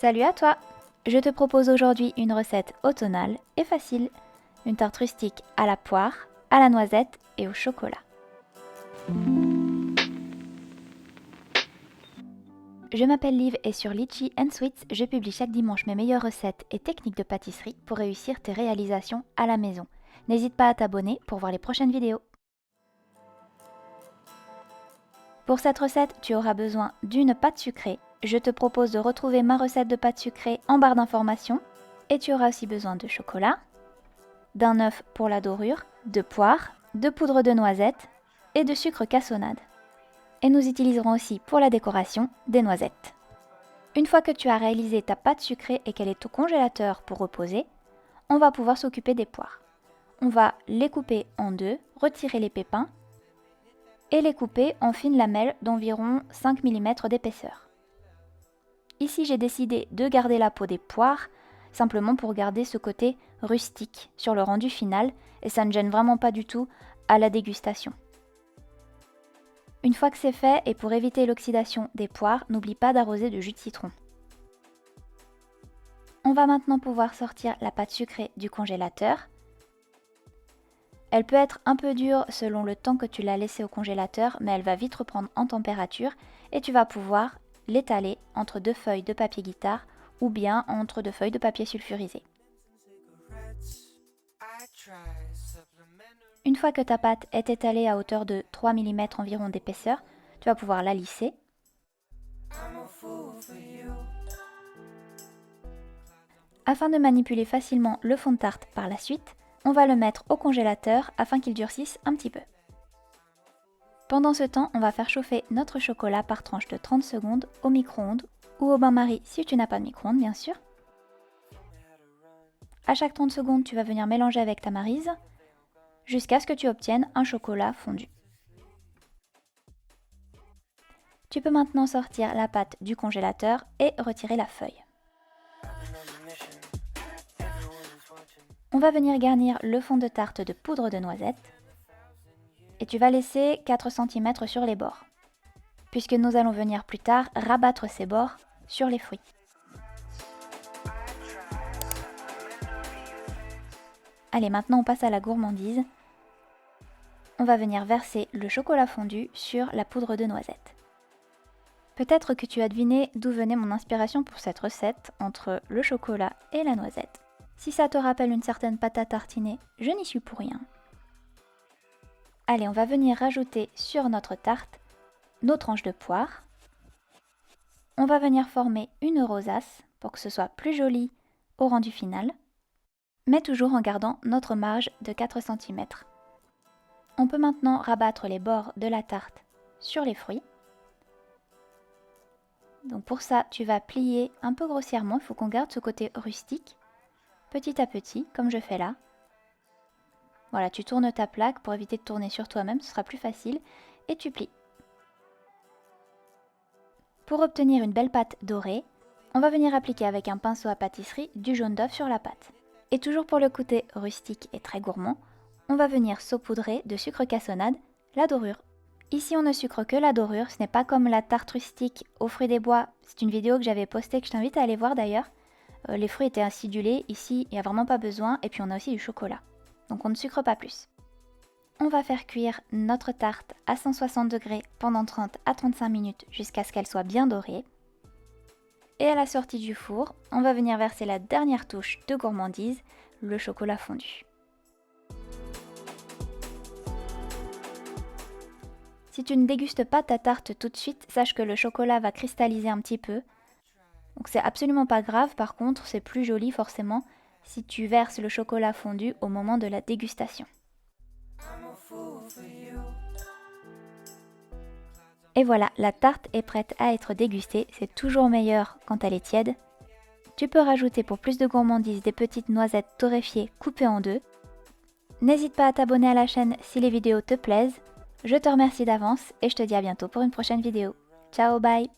Salut à toi! Je te propose aujourd'hui une recette automnale et facile. Une tarte rustique à la poire, à la noisette et au chocolat. Je m'appelle Liv et sur Litchi & Sweets, je publie chaque dimanche mes meilleures recettes et techniques de pâtisserie pour réussir tes réalisations à la maison. N'hésite pas à t'abonner pour voir les prochaines vidéos. Pour cette recette, tu auras besoin d'une pâte sucrée. Je te propose de retrouver ma recette de pâte sucrée en barre d'informations. Et tu auras aussi besoin de chocolat, d'un œuf pour la dorure, de poire, de poudre de noisette et de sucre cassonade. Et nous utiliserons aussi pour la décoration des noisettes. Une fois que tu as réalisé ta pâte sucrée et qu'elle est au congélateur pour reposer, on va pouvoir s'occuper des poires. On va les couper en deux, retirer les pépins et les couper en fines lamelles d'environ 5 mm d'épaisseur. Ici, j'ai décidé de garder la peau des poires, simplement pour garder ce côté rustique sur le rendu final, et ça ne gêne vraiment pas du tout à la dégustation. Une fois que c'est fait, et pour éviter l'oxydation des poires, n'oublie pas d'arroser de jus de citron. On va maintenant pouvoir sortir la pâte sucrée du congélateur. Elle peut être un peu dure selon le temps que tu l'as laissée au congélateur, mais elle va vite reprendre en température et tu vas pouvoir l'étaler entre deux feuilles de papier guitare ou bien entre deux feuilles de papier sulfurisé. Une fois que ta pâte est étalée à hauteur de 3 mm environ d'épaisseur, tu vas pouvoir la lisser. Afin de manipuler facilement le fond de tarte par la suite, on va le mettre au congélateur afin qu'il durcisse un petit peu. Pendant ce temps, on va faire chauffer notre chocolat par tranche de 30 secondes au micro-ondes ou au bain-marie si tu n'as pas de micro-ondes bien sûr. À chaque 30 secondes, tu vas venir mélanger avec ta maryse jusqu'à ce que tu obtiennes un chocolat fondu. Tu peux maintenant sortir la pâte du congélateur et retirer la feuille. On va venir garnir le fond de tarte de poudre de noisette. Et tu vas laisser 4 cm sur les bords, puisque nous allons venir plus tard rabattre ces bords sur les fruits. Allez, maintenant on passe à la gourmandise. On va venir verser le chocolat fondu sur la poudre de noisette. Peut-être que tu as deviné d'où venait mon inspiration pour cette recette entre le chocolat et la noisette. Si ça te rappelle une certaine pâte à tartiner, je n'y suis pour rien. Allez, on va venir rajouter sur notre tarte nos tranches de poire. On va venir former une rosace pour que ce soit plus joli au rendu final, mais toujours en gardant notre marge de 4 cm. On peut maintenant rabattre les bords de la tarte sur les fruits. Donc pour ça, tu vas plier un peu grossièrement, il faut qu'on garde ce côté rustique, petit à petit, comme je fais là. Voilà, tu tournes ta plaque pour éviter de tourner sur toi-même, ce sera plus facile, et tu plies. Pour obtenir une belle pâte dorée, on va venir appliquer avec un pinceau à pâtisserie du jaune d'œuf sur la pâte. Et toujours pour le côté rustique et très gourmand, on va venir saupoudrer de sucre cassonade la dorure. Ici on ne sucre que la dorure, ce n'est pas comme la tarte rustique aux fruits des bois, c'est une vidéo que j'avais postée que je t'invite à aller voir d'ailleurs. Les fruits étaient acidulés, ici il n'y a vraiment pas besoin, et puis on a aussi du chocolat. Donc on ne sucre pas plus. On va faire cuire notre tarte à 160 degrés pendant 30 à 35 minutes jusqu'à ce qu'elle soit bien dorée. Et à la sortie du four, on va venir verser la dernière touche de gourmandise, le chocolat fondu. Si tu ne dégustes pas ta tarte tout de suite, sache que le chocolat va cristalliser un petit peu. Donc c'est absolument pas grave, par contre c'est plus joli forcément si tu verses le chocolat fondu au moment de la dégustation. Et voilà, la tarte est prête à être dégustée, c'est toujours meilleur quand elle est tiède. Tu peux rajouter pour plus de gourmandise des petites noisettes torréfiées coupées en deux. N'hésite pas à t'abonner à la chaîne si les vidéos te plaisent. Je te remercie d'avance et je te dis à bientôt pour une prochaine vidéo. Ciao, bye!